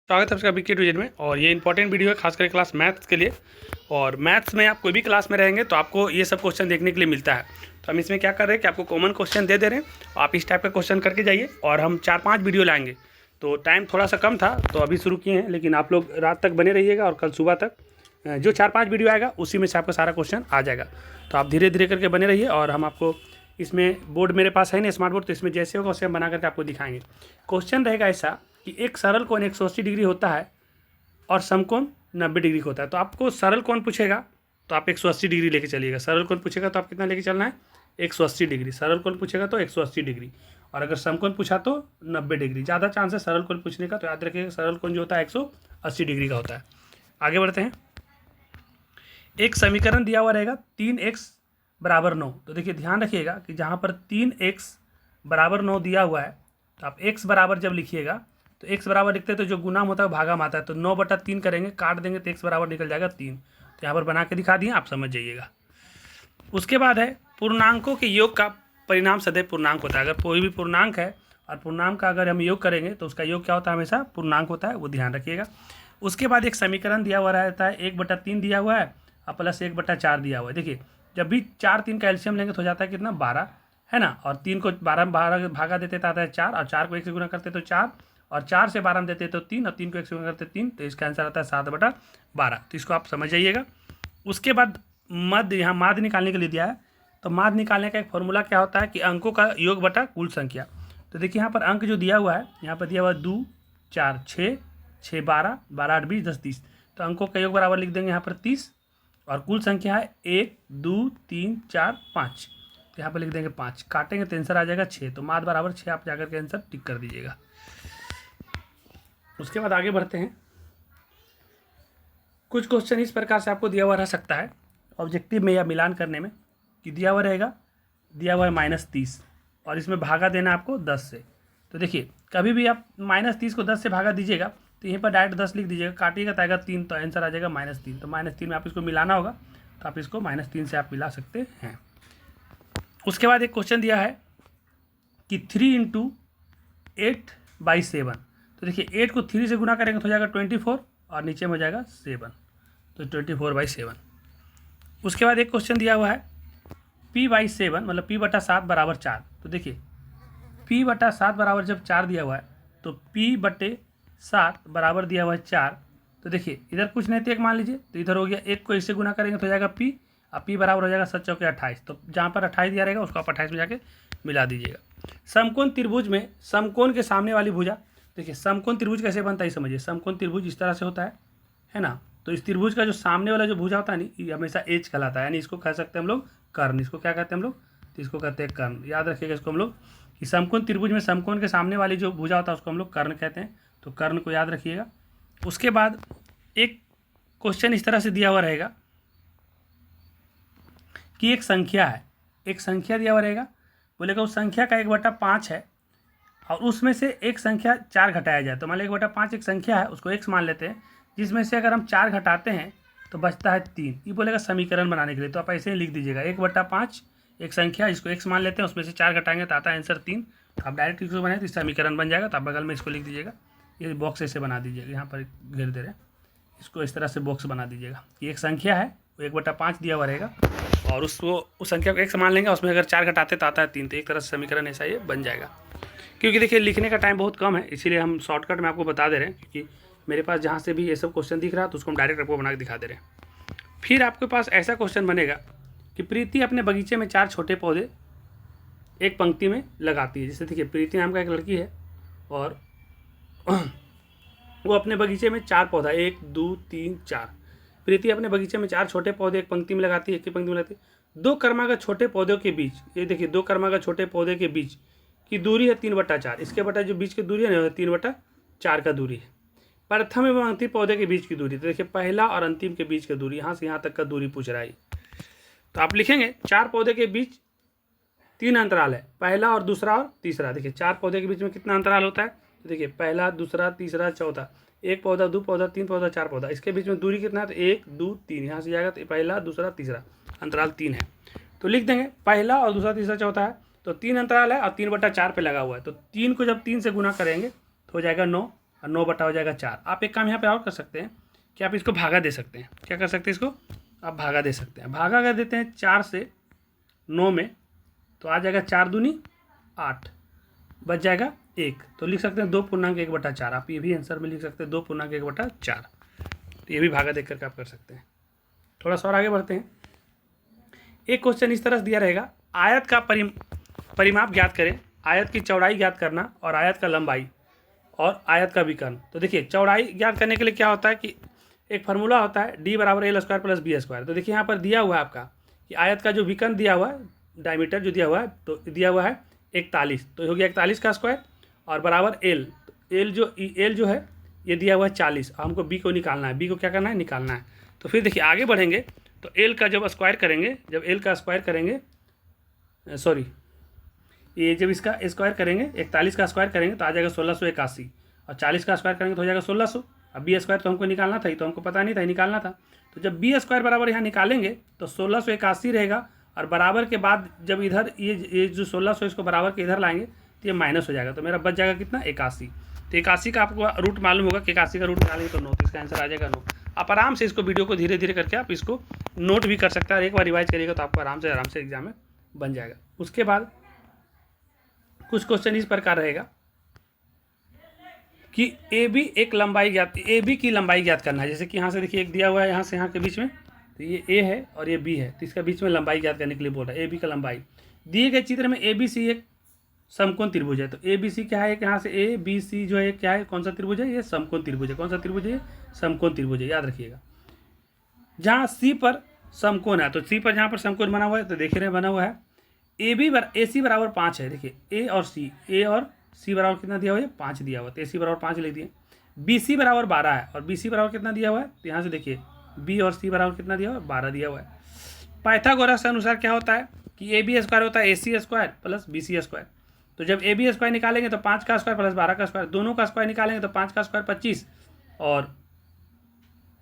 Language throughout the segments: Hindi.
स्वागत है आपका बीके टू जेड में। और ये इंपॉर्टेंट वीडियो है खास करके क्लास मैथ्स के लिए। और मैथ्स में आप कोई भी क्लास में रहेंगे तो आपको ये सब क्वेश्चन देखने के लिए मिलता है। तो हम इसमें क्या कर रहे हैं कि आपको कॉमन क्वेश्चन दे रहे हैं, आप इस टाइप का क्वेश्चन करके जाइए और हम 4-5 वीडियो लाएंगे। तो टाइम थोड़ा सा कम था तो अभी शुरू किए हैं, लेकिन आप लोग रात तक बने रहिएगा और कल सुबह तक जो 4-5 वीडियो आएगा उसी में से आपका सारा क्वेश्चन आ जाएगा। तो आप धीरे धीरे करके बने रहिए और हम आपको इसमें बोर्ड मेरे पास है ना स्मार्ट बोर्ड, तो इसमें जैसे होगा वैसे हम बना करके आपको दिखाएंगे। क्वेश्चन रहेगा ऐसा कि एक सरल कोण 180 डिग्री होता है और समकोण 90 डिग्री होता है। तो आपको सरल कोण पूछेगा तो आप 180 डिग्री लेके चलिएगा। सरल कोण पूछेगा तो आप कितना लेके चलना है, 180 डिग्री। सरल कोण पूछेगा तो 180 डिग्री, और अगर समकोण पूछा तो 90 डिग्री। ज़्यादा चांस है सरल कोण पूछने का, तो याद रखिएगा सरल कोण जो होता है 180 डिग्री का होता है। आगे बढ़ते हैं। एक समीकरण दिया हुआ रहेगा 3x बराबर 9। तो देखिए ध्यान रखिएगा कि जहाँ पर 3x बराबर 9 दिया हुआ है तो आप x बराबर जब लिखिएगा तो x बराबर लिखते हैं तो जो गुणाम होता है भागा में आता है, तो 9/3 करेंगे, काट देंगे तो x बराबर निकल जाएगा 3। तो यहाँ पर बना के दिखा दिए, आप समझ जाइएगा। उसके बाद है पूर्णांकों के योग का परिणाम सदैव पूर्णांक होता है। अगर कोई भी पूर्णांक है और पूर्णांक का अगर हम योग करेंगे तो उसका योग क्या होता है, हमेशा पूर्णांक होता है, वो ध्यान रखिएगा। उसके बाद एक समीकरण दिया हुआ रहता है 1/3 दिया हुआ है और प्लस 1/4 दिया हुआ है। देखिए जब भी 4-3 का एलसीएम लेंगे तो हो जाता है कितना, 12 है ना। और 3 को 12 भागा देते तो आता है 4, और 4 को 1 से गुना करते तो 4, और 4 से 12 में देते तो 3, और 3 को 1 से गुना करते 3, तो इसका आंसर आता है 7/12। तो इसको आप समझ जाइएगा। उसके बाद मध्य, यहाँ माध्य निकालने के लिए दिया है, तो माध्य निकालने का एक फॉर्मूला क्या होता है कि अंकों का योग बटा कुल संख्या। तो देखिए यहाँ पर अंक जो दिया हुआ है, यहाँ पर दिया हुआ है 2, 4, 6, 6, 12, 12, 8, 20, 10, 30। तो अंकों का योग बराबर लिख देंगे यहाँ पर 30, और कुल संख्या है 1, 2, 3, 4, 5। तो यहाँ पर लिख देंगे 5, काटेंगे तो आंसर आ जाएगा 6। तो माध्य बराबर 6 आप जाकर के आंसर टिक कर दीजिएगा। उसके बाद आगे बढ़ते हैं। कुछ क्वेश्चन इस प्रकार से आपको दिया हुआ रह सकता है ऑब्जेक्टिव में या मिलान करने में, कि दिया हुआ रहेगा, दिया हुआ है -30 और इसमें भागा देना आपको 10 से। तो देखिए कभी भी आप -30 को 10 से भागा दीजिएगा तो यहीं पर डायरेक्ट 10 लिख दीजिएगा, काटिएगा तो आएगा 3, तो आंसर आ जाएगा -3। तो -3 में आप इसको मिलाना होगा, तो आप इसको -3 से आप मिला सकते हैं। उसके बाद एक क्वेश्चन दिया है कि 3 × 8/7। तो देखिए 8 को 3 से गुना करेंगे तो हो जाएगा 24, और नीचे में हो जाएगा 7, तो 24/7। उसके बाद एक क्वेश्चन दिया हुआ है p/7 मतलब p/7 बराबर 4। तो देखिए p/7 बराबर जब 4 दिया हुआ है तो p/7 बराबर दिया हुआ है 4। तो देखिए इधर कुछ नहीं तो 1 मान लीजिए, तो इधर हो गया, 1 को इससे गुना करेंगे तो हो जाएगा p, और p बराबर हो जाएगा 7 चौके 28। तो जहाँ पर 28 दिया रहेगा उसको आप 28 में जाके मिला दीजिएगा। समकोण त्रिभुज में समकोण के सामने वाली भुजा। देखिए समकोण त्रिभुज कैसे बनता है समझिए। समकोण त्रिभुज इस तरह से होता है ना। तो इस त्रिभुज का जो सामने वाला जो भुजा होता है ना, ये हमेशा एज कहलाता है, यानी इसको कह सकते हैं हम लोग कर्ण। इसको क्या कहते हैं हम लोग, तो इसको कहते हैं कर्ण। याद रखिएगा इसको हम लोग कि समकोण त्रिभुज में समकोण के सामने वाली जो भुजा होता है उसको हम लोग कर्ण कहते हैं। तो कर्ण को याद रखिएगा। उसके बाद एक क्वेश्चन इस तरह से दिया हुआ रहेगा कि एक संख्या है, एक संख्या दिया हुआ रहेगा, बोलेगा उस संख्या का 1/5 है और उसमें से एक संख्या 4 घटाया जाए। तो मान लो 1/5 एक संख्या है, उसको x मान लेते हैं, जिसमें से अगर हम 4 घटाते हैं तो बचता है 3। ये बोलेगा समीकरण बनाने के लिए, तो आप ऐसे ही लिख दीजिएगा 1/5 एक संख्या जिसको x मान लेते हैं, उसमें से 4 घटाएंगे तो आता है आंसर 3। तो आप डायरेक्ट इसको बनाए तो समीकरण बन जाएगा। तो आप बगल में इसको लिख दीजिएगा, ये बॉक्स ऐसे बना दीजिएगा, यहाँ पर घेर दे रहे हैं, इसको इस तरह से बॉक्स बना दीजिएगा कि एक संख्या है वो 1/5 दिया हुआ रहेगा और उसको उस संख्या को x मान लेंगे, उसमें अगर 4 घटाते तो आता है 3। तो एक तरह से समीकरण ऐसा ये बन जाएगा। क्योंकि देखिए लिखने का टाइम बहुत कम है, इसीलिए हम शॉर्टकट में आपको बता दे रहे हैं, क्योंकि मेरे पास जहाँ से भी ये सब क्वेश्चन दिख रहा है तो उसको हम डायरेक्ट आपको बना के दिखा दे रहे हैं। फिर आपके पास ऐसा क्वेश्चन बनेगा कि प्रीति अपने बगीचे में 4 छोटे पौधे एक पंक्ति में लगाती है। जैसे देखिए प्रीति नाम का एक लड़की है और वो अपने बगीचे में 4 पौधा, 1, 2, 3, 4। प्रीति अपने बगीचे में 4 छोटे पौधे एक पंक्ति में लगाती है, एक ही पंक्ति में लगाती है। 2 क्रमागत छोटे पौधों के बीच, ये देखिए 2 क्रमागत छोटे पौधे के बीच की दूरी है 3/4। इसके बटा जो बीच की दूरी है ना 3/4 का दूरी है। प्रथम एवं अंतिम पौधे के बीच की दूरी, तो देखिए पहला और अंतिम के बीच की दूरी, यहाँ से यहाँ तक का दूरी पूछ रहा है। तो आप लिखेंगे 4 पौधे के बीच 3 अंतराल है, पहला और दूसरा और तीसरा। देखिए 4 पौधे के बीच में कितना अंतराल होता है, तो देखिए पहला, दूसरा, तीसरा, चौथा, 1 पौधा, 2 पौधा, 3 पौधा, 4 पौधा। इसके बीच में दूरी कितना है, तो 1, 2, 3, यहाँ से जाएगा तो पहला, दूसरा, तीसरा, अंतराल 3 है। तो लिख देंगे पहला और दूसरा, तीसरा, चौथा है तो 3 अंतराल है और 3/4 पे लगा हुआ है। तो 3 को जब 3 से गुना करेंगे तो हो जाएगा 9, और 9 बटा हो जाएगा 4। आप एक काम यहाँ पे और कर सकते हैं कि आप इसको भागा दे सकते हैं। क्या कर सकते हैं, इसको आप भागा दे सकते हैं। भागा कर देते हैं 4 से 9 में, तो आ जाएगा 4 दूनी 8, बच जाएगा 1। तो लिख सकते हैं 2.1/4। आप ये भी आंसर में लिख सकते हैं 2.1/4। तो ये भी भागा देख करके आप कर सकते हैं। थोड़ा सा और आगे बढ़ते हैं। एक क्वेश्चन इस तरह से दिया रहेगा, आयत का परिमाप ज्ञात करें, आयत की चौड़ाई ज्ञात करना और आयत का लंबाई और आयत का विकर्ण। तो देखिए चौड़ाई ज्ञात करने के लिए क्या होता है कि एक फार्मूला होता है D = L² + B²। तो देखिए यहाँ पर दिया हुआ है आपका कि आयत का जो विकर्ण दिया हुआ है, डायमीटर जो दिया हुआ है, तो दिया हुआ है 41, तो हो गया 41 का स्क्वायर और बराबर L। L जो है ये दिया हुआ है 40। हमको B को निकालना है, B को क्या करना है, निकालना है। तो फिर देखिए आगे बढ़ेंगे तो L का जब स्क्वायर करेंगे, जब L का स्क्वायर करेंगे, सॉरी ये जब इसका स्क्वायर करेंगे, 41 का स्क्वायर करेंगे तो आ जाएगा 1681 और 40 का स्क्वायर करेंगे तो हो जाएगा 1600। अब B² तो हमको निकालना था, तो हमको पता नहीं था, निकालना था। तो जब B² बराबर यहाँ निकालेंगे तो 1681 रहेगा और बराबर के बाद जब इधर ये जो 1600 इसको बराबर के इधर लाएंगे तो ये माइनस हो जाएगा। तो मेरा बच जाएगा कितना, 81। तो 81 का आपको रूट मालूम होगा कि 81 का रूट निकालेंगे तो 9, तो इसका आंसर आ जाएगा 9। आप आराम से इसको वीडियो को धीरे धीरे करके आप इसको नोट भी कर सकते हैं और एक बार रिवाइज करिएगा तो आपको आराम से एग्जाम में बन जाएगा। उसके बाद कुछ क्वेश्चन इस प्रकार रहेगा कि AB एक लंबाई ज्ञात, AB की लंबाई ज्ञात करना है। जैसे कि यहाँ से देखिए एक दिया हुआ है यहाँ से यहाँ के बीच में, तो ये A है और ये B है, तो इसका बीच में लंबाई ज्ञात करने के लिए बोल रहा है। AB का लंबाई दिए गए चित्र में ABC एक समकोण त्रिभुज है। तो ABC क्या है, यहाँ से ABC जो है क्या है, कौन सा त्रिभुज है, ये समकोण त्रिभुज है। कौन सा त्रिभुज है, समकोण त्रिभुज है, याद रखिएगा। जहाँ C पर समकोण है, तो C पर जहाँ पर समकोण बना हुआ है तो देख रहे हैं बना हुआ है AC बराबर 5 है। देखिए A और C बराबर कितना दिया हुआ है, 5 दिया हुआ है, तो AC बराबर 5 लिख दिए। BC बराबर 12 है और BC बराबर कितना दिया हुआ है, तो यहाँ से देखिए B और C बराबर कितना दिया हुआ है, 12 दिया हुआ है। पाइथागोरस के अनुसार क्या होता है कि AB² होता है AC² + BC²। तो जब AB² निकालेंगे तो 5 का स्क्वायर प्लस 12 का स्क्वायर, दोनों का स्क्वायर निकालेंगे तो 5 का स्क्वायर 25 और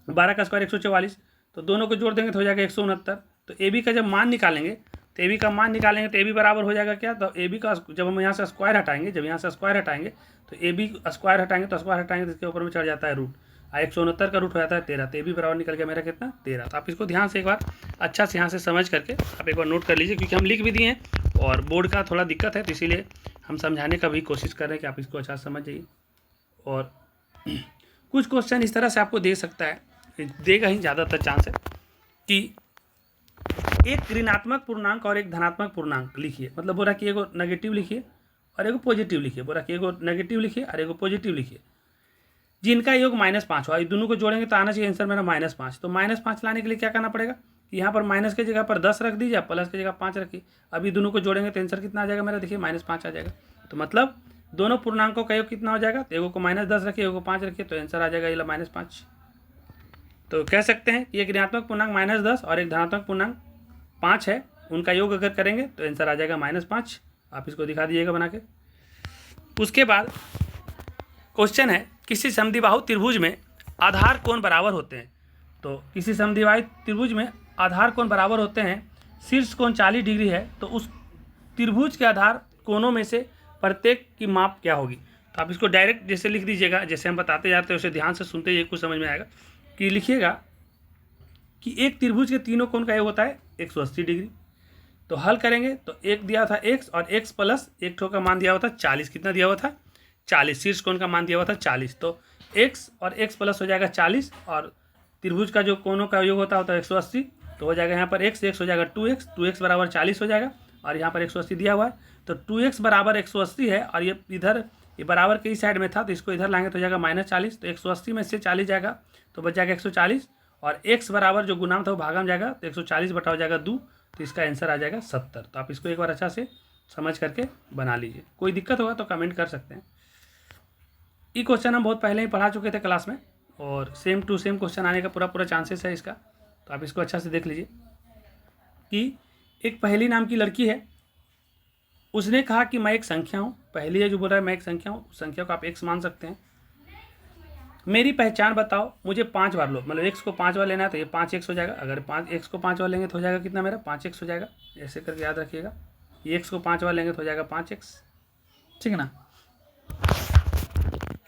12 का स्क्वायर 144, तो दोनों को जोड़ देंगे तो हो जाएगा 169। तो AB का जब मान निकालेंगे तो AB का मान निकालेंगे तो AB बराबर हो जाएगा क्या, तो AB का जब हम यहाँ से स्क्वायर हटाएंगे, जब यहाँ से स्क्वायर हटाएंगे तो AB स्क्वायर हटाएंगे तो स्क्वायर हटाएंगे तो इसके ऊपर में चढ़ जाता है रूट, 169 का रूट हो जाता है 13। तो AB बराबर निकल गया मेरा कितना, 13। तो आप इसको ध्यान से एक बार अच्छा से यहाँ से समझ करके आप एक बार नोट कर लीजिए, क्योंकि हम लिख भी दिए हैं और बोर्ड का थोड़ा दिक्कत है, तो इसीलिए हम समझाने का भी कोशिश कर रहे हैं कि आप इसको अच्छा समझ जाइए। और कुछ क्वेश्चन इस तरह से आपको दे सकता है, देगा ही ज़्यादातर चांस है कि एक ऋणात्मक पूर्णांक और एक धनात्मक पूर्णांक लिखिए। मतलब बोला कि एगो नेगेटिव लिखिए और एगो पॉजिटिव लिखिए, बोला कि एगो नेगेटिव लिखिए और एगो पॉजिटिव लिखिए, जिनका योग -5 हो। दोनों को जोड़ेंगे तो आना चाहिए आंसर मेरा -5। तो -5 लाने के लिए क्या करना पड़ेगा कि यहाँ पर माइनस की जगह पर 10 रख दीजिए, प्लस की जगह 5 रखिए। अभी दोनों को जोड़ेंगे तो आंसर कितना आ जाएगा मेरा, देखिए -5 आ जाएगा। तो मतलब दोनों पूर्णांकों का योग कितना हो जाएगा, तो एगो को -10 रखिए, एगो को 5 रखिए, तो आंसर आ जाएगा ये -5। तो कह सकते हैं कि एक ऋणात्मक पूर्णांक -10 और एक धनात्मक पूर्णांक 5 है, उनका योग अगर करेंगे तो आंसर आ जाएगा -5। आप इसको दिखा दीजिएगा बना के। उसके बाद क्वेश्चन है, किसी समद्विबाहु त्रिभुज में आधार कोण बराबर होते हैं। तो किसी समद्विबाहु त्रिभुज में आधार कोण बराबर होते हैं, शीर्ष कोण 40 डिग्री है, तो उस त्रिभुज के आधार कोणों में से प्रत्येक की माप क्या होगी। तो आप इसको डायरेक्ट जैसे लिख दीजिएगा, जैसे हम बताते जाते हैं उसे ध्यान से सुनते ही कुछ समझ में आएगा। कि लिखिएगा कि एक त्रिभुज के तीनों कोण का योग होता है 180 डिग्री। तो हल करेंगे तो एक दिया था x और x प्लस एक ठो का मान दिया हुआ था 40। कितना दिया हुआ था, 40। शीर्ष कोण का मान दिया हुआ था 40। तो x और x प्लस हो जाएगा 40 और त्रिभुज का जो कोणों का योग होता है 180। तो हो जाएगा यहाँ पर x हो जाएगा 2x बराबर 40 हो जाएगा और यहाँ पर 180 दिया हुआ है। तो 2x बराबर 180 है और ये इधर ये बराबर के इस साइड में था, तो इसको इधर लाएंगे तो हो जाएगा -40। तो 180 में से 40 जाएगा तो बच जाएगा 140 और x बराबर जो गुणांक था वो भागा में जाएगा, तो 140 बटा हो जाएगा 2, तो इसका आंसर आ जाएगा 70। तो आप इसको एक बार अच्छा से समझ करके बना लीजिए। कोई दिक्कत होगा तो कमेंट कर सकते हैं। ये क्वेश्चन हम बहुत पहले ही पढ़ा चुके थे क्लास में और सेम टू सेम क्वेश्चन आने का पूरा चांसेस है इसका। तो आप इसको अच्छा से देख लीजिए कि एक पहेली नाम की लड़की है, उसने कहा कि मैं एक संख्या हूँ। पहली है जो बोल रहा है मैं एक संख्या हूँ, उस संख्या को आप x मान सकते हैं। मेरी पहचान बताओ, मुझे 5 बार लो, मतलब x को 5 बार लेना है तो ये 5x हो जाएगा। अगर 5x को 5 बार लेंगे तो हो जाएगा कितना मेरा 5x हो जाएगा। ऐसे करके याद रखिएगा, ये x को 5 बार लेंगे तो हो जाएगा 5x, ठीक है ना।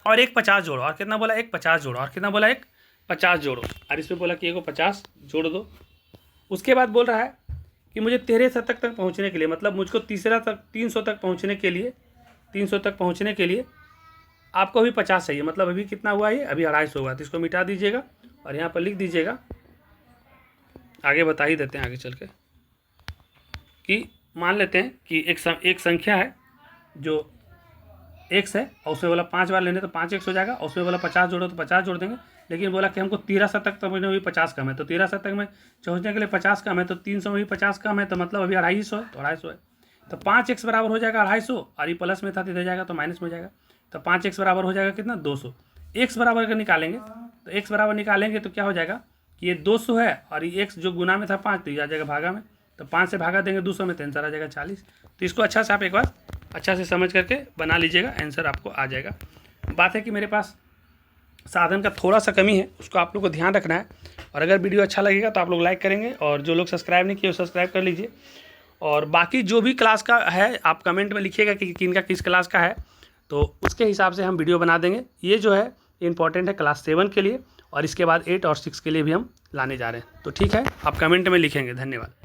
और एक 50 जोड़ो, और कितना बोला, एक 50 जोड़ो, और कितना बोला, एक 50 जोड़ो, और इसमें बोला कि एक 50 जोड़ दो। उसके बाद बोल रहा है कि मुझे 13 शतक तक पहुँचने के लिए, मतलब मुझको 300 तक पहुँचने के लिए, 300 तक पहुँचने के लिए आपको अभी 50 चाहिए। मतलब अभी कितना हुआ ये, अभी 250 हुआ। तो इसको मिटा दीजिएगा और यहाँ पर लिख दीजिएगा, आगे बता ही देते हैं आगे चल के, कि मान लेते हैं कि एक संख्या है जो x है, और उसमें बोला 5 बार लेने तो 5x हो जाएगा, और उसमें बोला 50 जोड़ो तो 50 जोड़ देंगे। लेकिन बोला कि हमको 13 शतक तक पहुँचने में भी 50 कम है, तो 13 शतक में पहुँचने के लिए 50 कम है, तो 300 में भी 50 कम है, तो मतलब अभी 250 है, तो 250 है। तो 5x बराबर हो जाएगा 250, और ये प्लस में था तो इधर जाएगा तो माइनस में हो जाएगा। तो 5x बराबर हो जाएगा कितना, 200। x बराबर अगर निकालेंगे तो x बराबर निकालेंगे तो क्या हो जाएगा कि ये 200 है, और ये x जो गुना में था 5, तो ये आ जाएगा भागा में, तो 5 से भागा देंगे 200 में, तो आंसर आ जाएगा 40। तो इसको अच्छा से आप एक बार अच्छा से समझ करके बना लीजिएगा, आंसर आपको आ जाएगा। बात है कि मेरे पास साधन का थोड़ा सा कमी है, उसको आप लोग को ध्यान रखना है। और अगर वीडियो अच्छा लगेगा तो आप लोग लाइक करेंगे, और जो लोग सब्सक्राइब नहीं किए वो सब्सक्राइब कर लीजिए। और बाकी जो भी क्लास का है आप कमेंट में लिखिएगा कि किनका किस क्लास का है, तो उसके हिसाब से हम वीडियो बना देंगे। ये जो है इंपॉर्टेंट है क्लास 7 के लिए, और इसके बाद 8 और 6 के लिए भी हम लाने जा रहे हैं। तो ठीक है, आप कमेंट में लिखेंगे। धन्यवाद।